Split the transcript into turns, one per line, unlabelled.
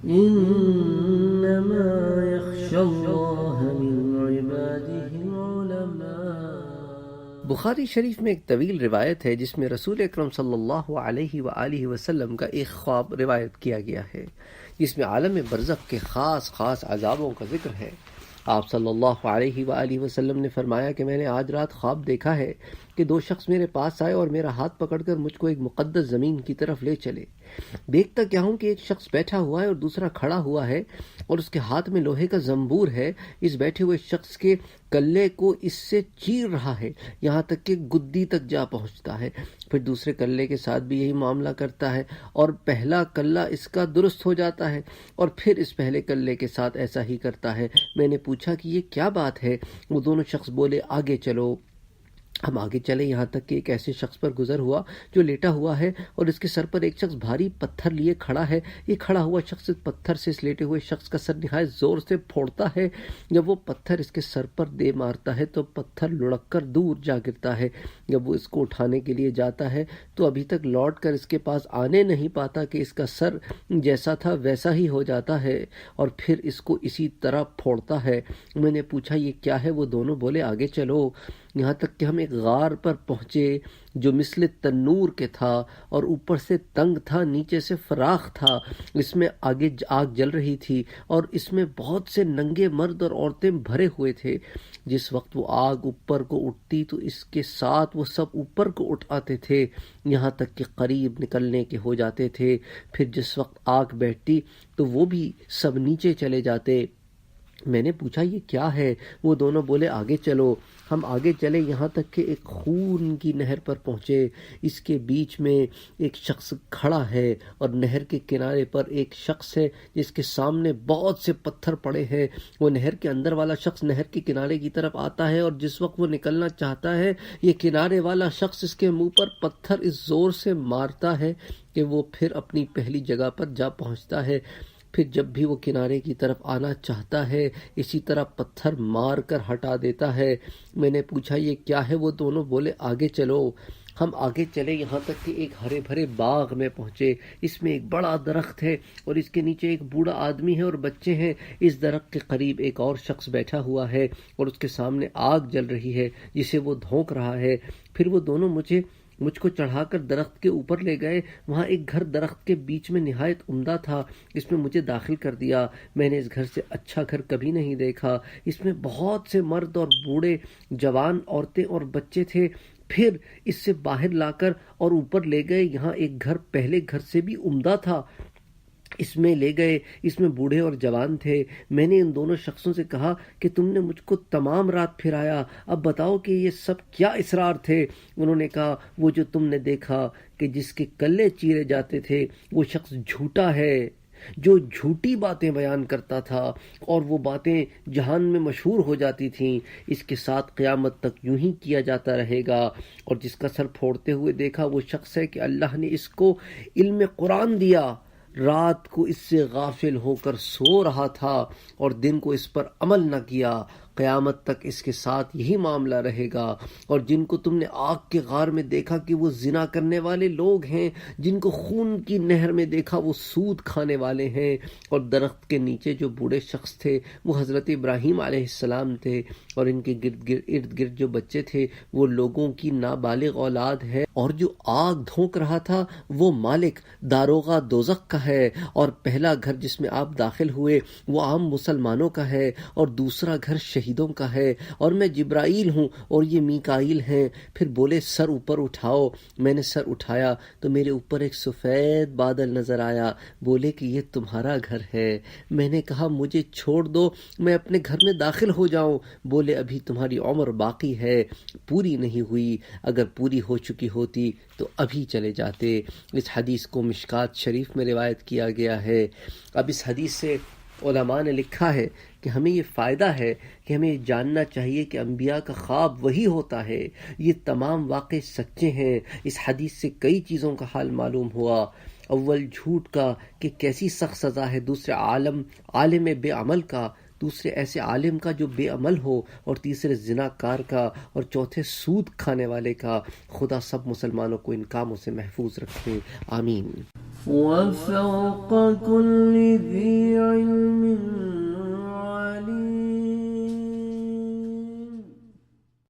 انما يخشى الله من عباده العلماء۔
بخاری شریف میں ایک طویل روایت ہے جس میں رسول اکرم صلی اللہ علیہ وآلہ وسلم کا ایک خواب روایت کیا گیا ہے، جس میں عالم برزخ کے خاص عذابوں کا ذکر ہے۔ آپ صلی اللہ علیہ وآلہ وسلم نے فرمایا کہ میں نے آج رات خواب دیکھا ہے کہ دو شخص میرے پاس آئے اور میرا ہاتھ پکڑ کر مجھ کو ایک مقدس زمین کی طرف لے چلے۔ دیکھتا کیا ہوں کہ ایک شخص بیٹھا ہوا ہے اور دوسرا کھڑا ہوا ہے اور اس کے ہاتھ میں لوہے کا زنبور ہے۔ اس بیٹھے ہوئے شخص کے کلے کو اس سے چیر رہا ہے یہاں تک کہ گدی تک جا پہنچتا ہے، پھر دوسرے کلے کے ساتھ بھی یہی معاملہ کرتا ہے اور پہلا کلہ اس کا درست ہو جاتا ہے اور پھر اس پہلے کلے کے ساتھ ایسا ہی کرتا ہے۔ میں نے پوچھا کہ یہ کیا بات ہے؟ وہ دونوں شخص بولے آگے چلو۔ ہم آگے چلے یہاں تک کہ ایک ایسے شخص پر گزر ہوا جو لیٹا ہوا ہے اور اس کے سر پر ایک شخص بھاری پتھر لیے کھڑا ہے۔ یہ کھڑا ہوا شخص اس پتھر سے اس لیٹے ہوئے شخص کا سر نہایت زور سے پھوڑتا ہے۔ جب وہ پتھر اس کے سر پر دے مارتا ہے تو پتھر لڑک کر دور جا گرتا ہے۔ جب وہ اس کو اٹھانے کے لیے جاتا ہے تو ابھی تک لوٹ کر اس کے پاس آنے نہیں پاتا کہ اس کا سر جیسا تھا ویسا ہی ہو جاتا ہے اور پھر اس کو اسی طرح پھوڑتا ہے۔ میں نے پوچھا یہ کیا ہے؟ وہ دونوں بولے آگے چلو، یہاں تک کہ ہم ایک غار پر پہنچے جو مثل تنور کے تھا اور اوپر سے تنگ تھا، نیچے سے فراخ تھا۔ اس میں آگے آگ جل رہی تھی اور اس میں بہت سے ننگے مرد اور عورتیں بھرے ہوئے تھے۔ جس وقت وہ آگ اوپر کو اٹھتی تو اس کے ساتھ وہ سب اوپر کو اٹھ آتے تھے یہاں تک کہ قریب نکلنے کے ہو جاتے تھے۔ پھر جس وقت آگ بیٹھتی تو وہ بھی سب نیچے چلے جاتے۔ میں نے پوچھا یہ کیا ہے؟ وہ دونوں بولے آگے چلو۔ ہم آگے چلے یہاں تک کہ ایک خون کی نہر پر پہنچے۔ اس کے بیچ میں ایک شخص کھڑا ہے اور نہر کے کنارے پر ایک شخص ہے جس کے سامنے بہت سے پتھر پڑے ہیں۔ وہ نہر کے اندر والا شخص نہر کے کنارے کی طرف آتا ہے اور جس وقت وہ نکلنا چاہتا ہے یہ کنارے والا شخص اس کے منہ پر پتھر اس زور سے مارتا ہے کہ وہ پھر اپنی پہلی جگہ پر جا پہنچتا ہے۔ پھر جب بھی وہ کنارے کی طرف آنا چاہتا ہے اسی طرح پتھر مار کر ہٹا دیتا ہے۔ میں نے پوچھا یہ کیا ہے؟ وہ دونوں بولے آگے چلو۔ ہم آگے چلے یہاں تک کہ ایک ہرے بھرے باغ میں پہنچے۔ اس میں ایک بڑا درخت ہے اور اس کے نیچے ایک بوڑھا آدمی ہے اور بچے ہیں۔ اس درخت کے قریب ایک اور شخص بیٹھا ہوا ہے اور اس کے سامنے آگ جل رہی ہے جسے وہ دھونک رہا ہے۔ پھر وہ دونوں مجھ کو چڑھا کر درخت کے اوپر لے گئے۔ وہاں ایک گھر درخت کے بیچ میں نہایت عمدہ تھا۔ اس میں مجھے داخل کر دیا۔ میں نے اس گھر سے اچھا گھر کبھی نہیں دیکھا۔ اس میں بہت سے مرد اور بوڑھے، جوان عورتیں اور بچے تھے۔ پھر اس سے باہر لا کر اور اوپر لے گئے۔ یہاں ایک گھر پہلے گھر سے بھی عمدہ تھا، اس میں لے گئے۔ اس میں بوڑھے اور جوان تھے۔ میں نے ان دونوں شخصوں سے کہا کہ تم نے مجھ کو تمام رات پھرایا، اب بتاؤ کہ یہ سب کیا اسرار تھے؟ انہوں نے کہا وہ جو تم نے دیکھا کہ جس کے کلے چیرے جاتے تھے وہ شخص جھوٹا ہے جو جھوٹی باتیں بیان کرتا تھا اور وہ باتیں جہان میں مشہور ہو جاتی تھیں۔ اس کے ساتھ قیامت تک یوں ہی کیا جاتا رہے گا۔ اور جس کا سر پھوڑتے ہوئے دیکھا وہ شخص ہے کہ اللہ نے اس کو علم قرآن دیا، رات کو اس سے غافل ہو کر سو رہا تھا اور دن کو اس پر عمل نہ کیا۔ قیامت تک اس کے ساتھ یہی معاملہ رہے گا۔ اور جن کو تم نے آگ کے غار میں دیکھا کہ وہ زنا کرنے والے لوگ ہیں، جن کو خون کی نہر میں دیکھا وہ سود کھانے والے ہیں، اور درخت کے نیچے جو بوڑھے شخص تھے وہ حضرت ابراہیم علیہ السلام تھے، اور ان کے ارد گرد جو بچے تھے وہ لوگوں کی نابالغ اولاد ہے، اور جو آگ دھونک رہا تھا وہ مالک داروغہ دوزخ کا ہے، اور پہلا گھر جس میں آپ داخل ہوئے وہ عام مسلمانوں کا ہے اور دوسرا گھر شہیدوں کا ہے، اور میں جبرائیل ہوں اور یہ میکائیل ہیں۔ پھر بولے سر اوپر اٹھاؤ۔ میں نے سر اٹھایا تو میرے اوپر ایک سفید بادل نظر آیا۔ بولے کہ یہ تمہارا گھر ہے۔ میں نے کہا مجھے چھوڑ دو، میں اپنے گھر میں داخل ہو جاؤں۔ بولے ابھی تمہاری عمر باقی ہے، پوری نہیں ہوئی، اگر پوری ہو چکی ہوتی تو ابھی چلے جاتے۔ اس حدیث کو مشکات شریف میں روایت کیا گیا ہے۔ اب اس حدیث سے علماء نے لکھا ہے کہ ہمیں یہ فائدہ ہے کہ ہمیں یہ جاننا چاہیے کہ انبیاء کا خواب وہی ہوتا ہے، یہ تمام واقع سچے ہیں۔ اس حدیث سے کئی چیزوں کا حال معلوم ہوا۔ اول جھوٹ کا کہ کیسی سخت سزا ہے، دوسرے عالم بے عمل کا، دوسرے ایسے عالم کا جو بے عمل ہو، اور تیسرے زناکار کا، اور چوتھے سود کھانے والے کا۔ خدا سب مسلمانوں کو ان کاموں سے محفوظ رکھے، آمین۔
وفوق كل ذي